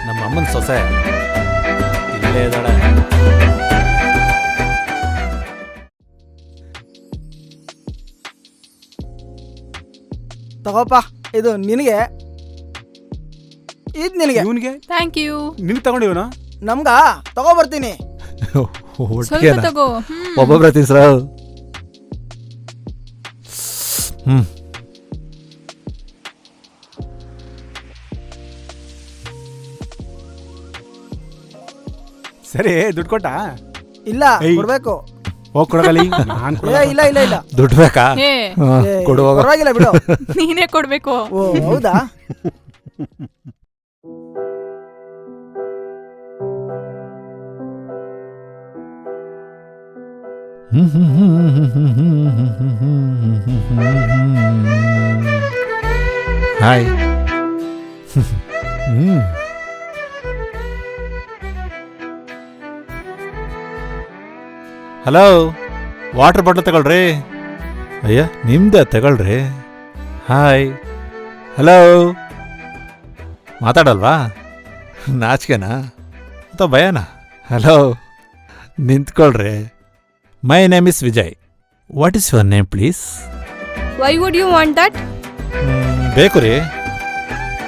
ನಮ್ಮ ಅಮ್ಮನ ಸೊಸೆ ಇಲ್ಲೇ ಇದ್ದಾಳೆ. ತಗೋಪ್ಪ, ಇದು ನಿನಗೆ, ಇದು ನಿನಗೆ. ಇವನಿಗೆ ಥ್ಯಾಂಕ್ ಯು. ನಿನ್ಗೆ ತಗೊಂಡಿವನ ನಮ್ಗ ತಗೋಬರ್ತೀನಿ. ಸ್ವಲ್ಪ ತಗೋ. ಒಬ್ಬೊಬ್ರ ತಿನ್ಸ್ರ. ಸರಿ, ದುಡ್ಡು ಕೊಟ್ಟ? ಇಲ್ಲ, ಕೊಡ್ಬೇಕು. ಹೋಗ್ ಕೊಡಗಲಿ. ನಾನ್ ಇಲ್ಲ ಇಲ್ಲ ಇಲ್ಲ, ದುಡ್ಡು ಬೇಕಾ? ಏ ಕೊಡುವಾಗ ಪರವಾಗಿಲ್ಲ ಬಿಡು. ನೀನೇ ಕೊಡ್ಬೇಕು. ಓ ಹೌದಾ? ಹಾಯ್. ಹಲೋ, ವಾಟರ್ ಬಾಟ್ಲ್ ತಗೊಳ್ರಿ. ಅಯ್ಯ, ನಿಮ್ದೆ ತಗೊಳ್ರಿ. ಹಾಯ್. ಹಲೋ, ಮಾತಾಡಲ್ವಾ? ನಾಚಿಕೆನಾ ಅಥವಾ ಭಯನಾ? ಹಲೋ, ನಿಂತ್ಕೊಳ್ರಿ. My name is Vijay. What is your name please? Why would you want that? ಬೇಕು ರೀ.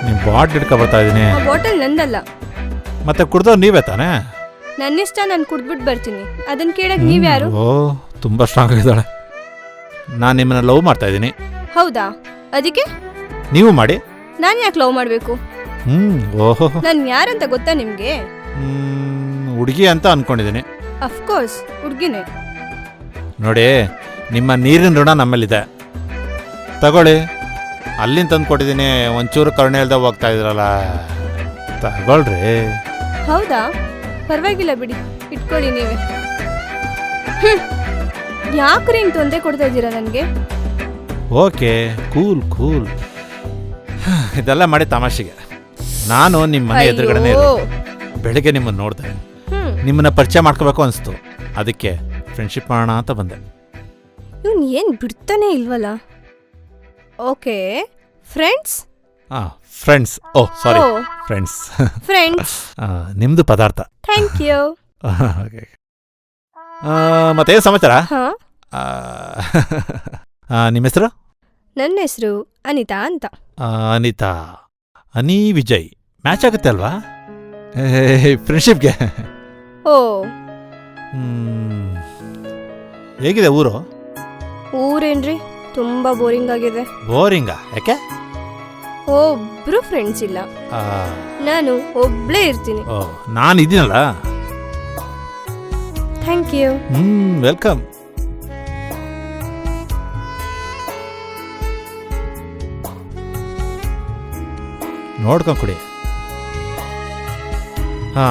ನಿಮ್ಮ ಬಾಟ್ಲ್ ಹಿಡ್ಕೊ ಬರ್ತಾ ಇದ್ದೀನಿ. ಆ ಬಾಟಲ್ ನಂದಲ್ಲ. ಮತ್ತೆ ಕುಡ್ದವ್ರು ನೀವೇ ತಾನೇ? ನನ್ನಿಷ್ಟ, ನಾನು ಕುಡ್ದ್ಬಿಟ್ಟು ಬರ್ತೀನಿ. ಅದನ್ನ ಕೇಳಕ್ ನೀವ್ಯಾರು? ಓ, ತುಂಬ ಸ್ಟ್ರಾಂಗ್ ಆಗಿದ್ದಾಳೆ. ನಾನು ನಿಮ್ಮನ್ನ ಲವ್ ಮಾಡ್ತಾ ಇದ್ದೀನಿ. ಹೌದಾ? ಅದಕ್ಕೆ ನೀವು ಮಾಡಿ. ನಾನು ಯಾಕೆ ಲವ್ ಮಾಡಬೇಕು? ಓಹೋ, ನಾನು ಯಾರಂತ ಗೊತ್ತಾ ನಿಮ್ಗೆ? ಹುಡುಗಿ ಅಂತ ಅನ್ಕೊಂಡಿದ್ದೀನಿ. ಅಫ್ಕೋರ್ಸ್ ಹುಡ್ಗಿನೇ. ನೋಡಿ, ನಿಮ್ಮ ನೀರಿನ ಋಣ ನಮ್ಮಲ್ಲಿದೆ. ತಗೊಳ್ಳಿ. ಅಲ್ಲಿಂದ ತಂದು ಕೊಟ್ಟಿದ್ದೀನಿ. ಒಂಚೂರು ಕರುಣೆ ಇಲ್ದ ಹೋಗ್ತಾ ಇದ್ರಲ್ಲ, ತಗೊಳ್ರಿ. ಹೌದಾ? ಪರವಾಗಿಲ್ಲ ಬಿಡಿ, ಇಟ್ಕೊಳ್ಳಿ ನೀವೇ. ಯಾಕ್ರಿ ಹಿಂಗೆ ತೊಂದರೆ ಕೊಡ್ತಾ ಇದ್ದೀರಾ ನನಗೆ? Okay, cool cool. ಇದೆಲ್ಲ ಮಾಡಿ ತಮಾಷೆಗೆ. ನಾನು ನಿಮ್ಮ ಮನೆ ಎದುರುಗಡೆನೇ ಬೆಳಗ್ಗೆ ನಿಮ್ಮನ್ನು ನೋಡಿದೆ. ನಿಮ್ಮನ್ನ ಪರಿಚಯ ಮಾಡ್ಕೋಬೇಕು ಅನಿಸ್ತು. ಅದಕ್ಕೆ ಫ್ರೆಂಡ್ಶಿಪ್ ಮಾಡೋಣ ಅಂತ ಬಂದೆ. ಇವನು ಏನು ಬಿಡ್ತಾನೆ ಇಲ್ವಲ್ಲ. Okay, friends? Friends. Oh sorry, friends. Friends. ನಿಮ್ದು ಪದಾರ್ಥ. Thank you. ಮತ್ತೇನು ಸಮಾಚಾರ? ಹಾಂ, ನಿಮ್ಮ ಹೆಸರು? ನನ್ನ ಹೆಸರು ಅನಿತಾ ಅಂತ. ಅನಿತಾ. ಅನಿ ವಿಜಯ್ ಮ್ಯಾಚ್ ಆಗುತ್ತೆ ಅಲ್ವಾ ಫ್ರೆಂಡ್ಶಿಪ್ಗೆ? ಓ, ಹೇಗಿದೆ ಊರು? ಊರೇನ್ರಿ, ತುಂಬಾ ಬೋರಿಂಗ್ ಆಗಿದೆ. ಬೋರಿಂಗಾ? ಯಾಕೆ? ಒಬ್ರು ಫ್ರೆಂಡ್ಸ್ ಇಲ್ಲ. ನಾನು ಒಬ್ಳೇ ಇರ್ತೀನಿ. ಓ, ನಾನು ಇದ್ದೀನಲ್ಲ. Thank you. ವೆಲ್ಕಮ್. ನೋಡ್ಕೊಂಡು ಕೊಡಿ. ಹಾ,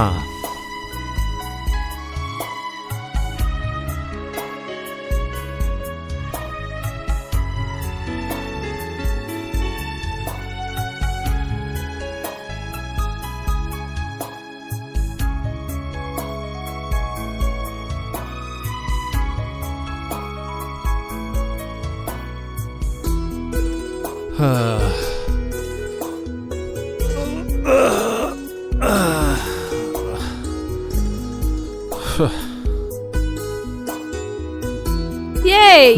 ಏಯ್,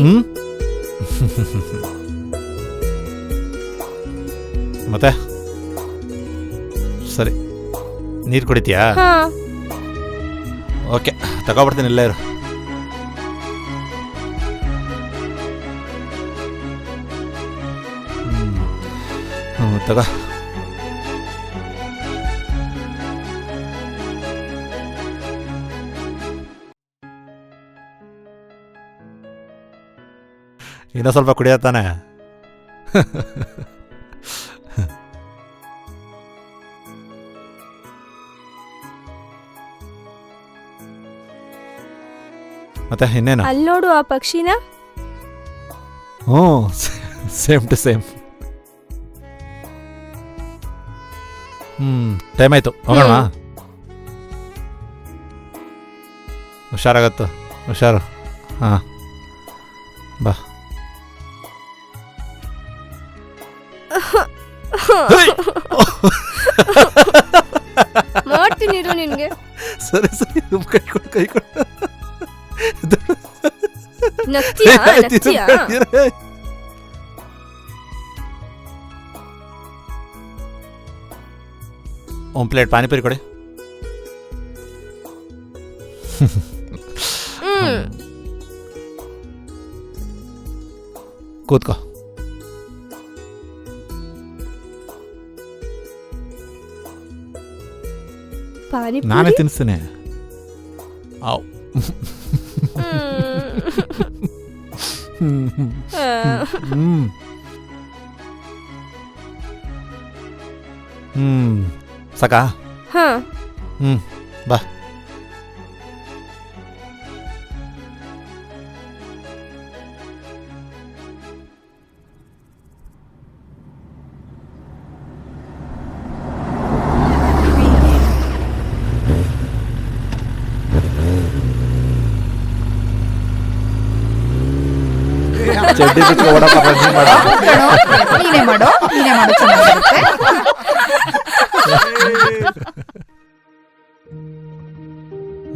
ಮತ್ತೆ ಸರಿ, ನೀರು ಕುಡಿತೀಯಾ? ಹಾ. ಓಕೆ, ತಗೊಬರ್ತೀನಿ. ಇಲ್ಲೇ ಇರು. ತಗೋ. ಇನ್ನೂ ಸ್ವಲ್ಪ ಕುಡಿಯತ್ತಾನೆ. ಮತ್ತೆ ಇನ್ನೇನು? ಅಲ್ಲಿ ನೋಡು ಆ ಪಕ್ಷಿನ. ಹ್ಞೂ, ಸೇಮ್ ಟು ಸೇಮ್. ಟೈಮ್ ಆಯ್ತು, ಹೋಗೋಣ. ಹುಷಾರಾಗತ್ತು, ಹುಷಾರು. ಹಾಂ, ಬಾ. ನಿನ್ಗೆ ಸರಿ ಸರಿ ಕೈ ಕೊಡು ಕೈ ಕೊಡು ನಗ್ತೀಯಾ ನಗ್ತೀಯಾ ಒಂದು ಪ್ಲೇಟ್ ಪಾನಿಪುರಿ ಕೊಡಿ. ಕೂತ್ಕೋ. ನಾನೇ ಪಾನಿಪುರಿ ತಿನ್ನಿಸ್ತೀನಿ. ಆವ್. ಸಾಕಾ? ಹಾ ಬಾ. ಚಡ್ಡಿ ಬಿಟ್ಟು ಓಡಪ್ಪ ರನ್ನಿಂಗ್ ಮಾಡ. ನೀನೇ ಮಾಡೋ ಚೆನ್ನಾಗಿರುತ್ತೆ.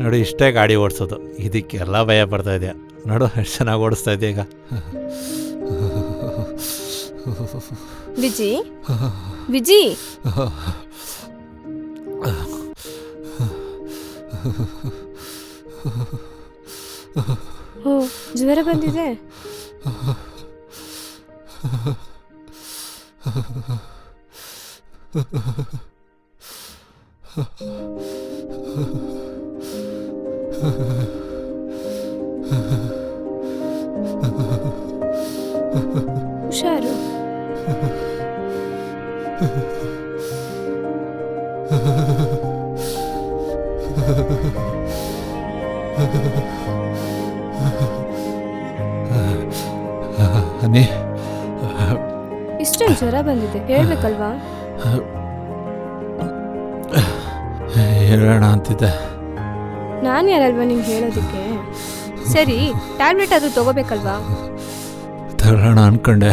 ನೋಡು ಇಷ್ಟೇ ಗಾಡಿ ಓಡಿಸೋದು, ಇದಕ್ಕೆಲ್ಲ ಭಯ ಪಡ್ತಾ ಇದೆಯಾ. ನೋಡು ಎಷ್ಟು ಚೆನ್ನಾಗಿ ಓಡಿಸ್ತಾ ಇದೆಯಾ ಈಗ. ವಿಜಿ ವಿಜಿ ಓ ಜ್ವರ ಬಂದಿದೆ. ಹುಷಾರು. ಹನಿ ಇಷ್ಟೊಂದು ಜ್ವರ ಬಂದಿದೆ, ಹೇಳ್ಬೇಕಲ್ವಾ? ಹೇಳೋಣ ಅಂತಿದ್ದೆ. ನಾನು ಯಾರಲ್ವಾ ನಿಂಗೆ ಹೇಳೋದಕ್ಕೆ? ಸರಿ, ಟ್ಯಾಬ್ಲೆಟ್ ಆದ್ರೂ ತಗೋಬೇಕಲ್ವಾ? ತಗೊಳ್ಳೋಣ ಅನ್ಕೊಂಡೆ.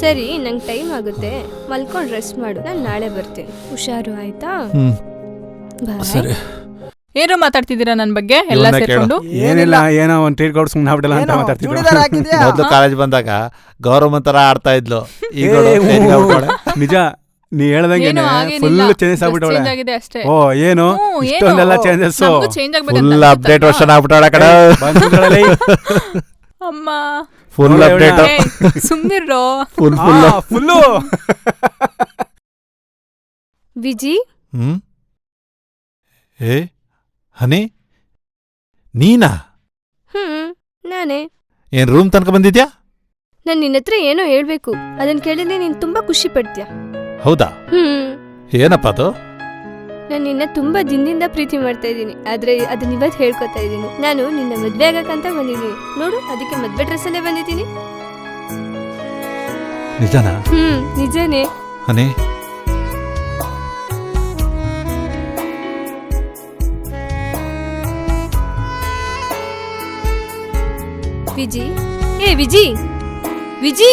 ಸರಿ, ನಂಗೆ ಟೈಮ್ ಆಗುತ್ತೆ, ಮಲ್ಕೊಂಡು ರೆಸ್ಟ್ ಮಾಡು. ನಾನು ನಾಳೆ ಬರ್ತೀನಿ. ಹುಷಾರು, ಆಯ್ತಾ? ಬಾಯ್. ಸರಿ. ಏನೋ ಮಾತಾಡ್ತಿದ್ದೀರಾ ನನ್ನ ಬಗ್ಗೆ ಎಲ್ಲ ಇವನ್ನ ಸೇರ್ಕೊಂಡು? ಏನಿಲ್ಲ, ಏನೋ ಒಂದ್ ಟ್ರೀಟ್ ಕೊಡ್ ಸುಮ್ಮನೆ ಆಗ್ಬಿಡಲ್ಲ ಅಂತ ಮಾತಾಡ್ತಿದ್ರು. ಚೂಡಿದಾರ ಹಾಕಿದ್ಯಾ? ಮೊದಲು ಕಾಲೇಜ್ ಬಂದಾಗ ಗೌರವ ತರ ಆಡ್ತಾ ಇದ್ಲು. ಈಗ ನಿಜ, ನೀ ಹೇಳ್ದಂಗೆ ಏನೂ ಆಗಿಲ್ಲ. Full changes ಆಗ್ಬಿಟ್ಟವಳೆ. Change ಆಗಿದೆ ಅಷ್ಟೇ. ಓ ಏನು ಇಷ್ಟೊಂದೆಲ್ಲ ಚೇಂಜಸ್. ನಮಗೂ change ಆಗ್ಬೇಕಂತ ಫುಲ್ ಅನ್ಸುತ್ತಲ್ವಾ? ಅಪ್ಡೇಟ್ ವರ್ಷನ್ ಆಗ್ಬಿಟ್ಟಾಳ ಕಡೆ. ಅಮ್ಮ ಫುಲ್ ನೋಡು ಅಪ್ಡೇಟ್. ಸುಮ್ನಿರೋ. ಫುಲ್ಲು ವಿಜಿ, ಏ ಹನಿ, ನೀನಾ? ನಾನೇ. ಏನ್ ರೂಮ್ ತನಕ ಬಂದಿದ್ಯಾ? ನಾನು ನಿನ್ನ ಹತ್ರ ಏನೋ ಹೇಳ್ಬೇಕು, ಅದನ್ನ ಕೇಳಿದ್ರೆ ನೀನು ತುಂಬಾ ಖುಷಿ ಪಡ್ತೀಯ. ಹೌದಾ? ಏನಪ್ಪ ಅದು? ನಾನು ನಿನ್ನ ತುಂಬಾ ದಿನದಿಂದ ಪ್ರೀತಿ ಮಾಡ್ತಾ ಇದ್ದೀನಿ, ಆದ್ರೆ ಅದನ್ನ ಇವತ್ತು ಹೇಳ್ಕೊತಾ ಇದ್ದೀನಿ. ನಾನು ನಿನ್ನ ಮದ್ವೆ ಆಗಕ್ಕಂತ ಬಂದಿದ್ದೀನಿ ನೋಡು, ಅದಕ್ಕೆ ಮದ್ವೆ ಡ್ರೆಸ್ ಅಲ್ಲೇ ಬಂದಿದ್ದೀನಿ. ನಿಜನಾ? ನಿಜನೇ. ಹನಿ, ವಿಜಿ, ಏ ವಿಜಿ, ವಿಜಿ.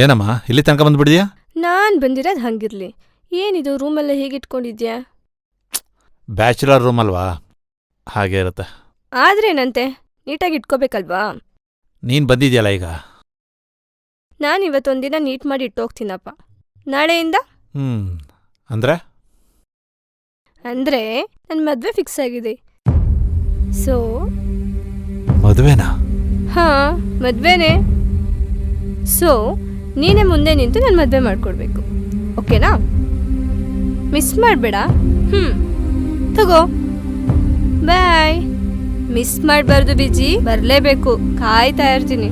ಏನಮ್ಮ ಇಲ್ಲಿ ತನಕ ಬಂದ್ಬಿಡಿದ್ಯಾ? ನಾನ್ ಬಂದಿರೋದು ಹಂಗಿರ್ಲಿ. ಏನಿದು ರೂಮೆಲ್ಲ ಹೇಗಿಟ್ಕೊಂಡಿದ್ಯಾ? ಬ್ಯಾಚುಲರ್ ರೂಮ್ ಅಲ್ವಾ, ಹಾಗೆ ಇರುತ್ತೆ. ಆದ್ರೇನಂತೆ, ನೀಟಾಗಿ ಇಟ್ಕೋಬೇಕಲ್ವಾ? ನೀನ್ ಬಂದಿದ್ಯಲ್ಲ ಈಗ. ನಾನು ಇವತ್ತೊಂದಿನ ನೀಟ್ ಮಾಡಿ ಇಟ್ಟೋಗ್ತೀನಪ್ಪ. ನಾಳೆಯಿಂದ ಅಂದ್ರೆ ಅಂದ್ರೆ ನನ್ನ ಮದ್ವೆ ಫಿಕ್ಸ್ ಆಗಿದೆ. ಸೊ ಮದುವೆನಾ? ಹಾ, ಮದ್ವೆನೇ. ಸೊ ನೀನೇ ಮುಂದೆ ನಿಂತು ನನ್ನ ಮದ್ವೆ ಮಾಡ್ಕೊಡ್ಬೇಕು, ಓಕೆನಾ? ಮಿಸ್ ಮಾಡಬೇಡ. ತಗೋ, ಬಾಯ್. ಮಿಸ್ ಮಾಡಬಾರ್ದು ಬಿಜಿ, ಬರಲೇಬೇಕು. ಕಾಯ್ತಾ ಇರ್ತೀನಿ.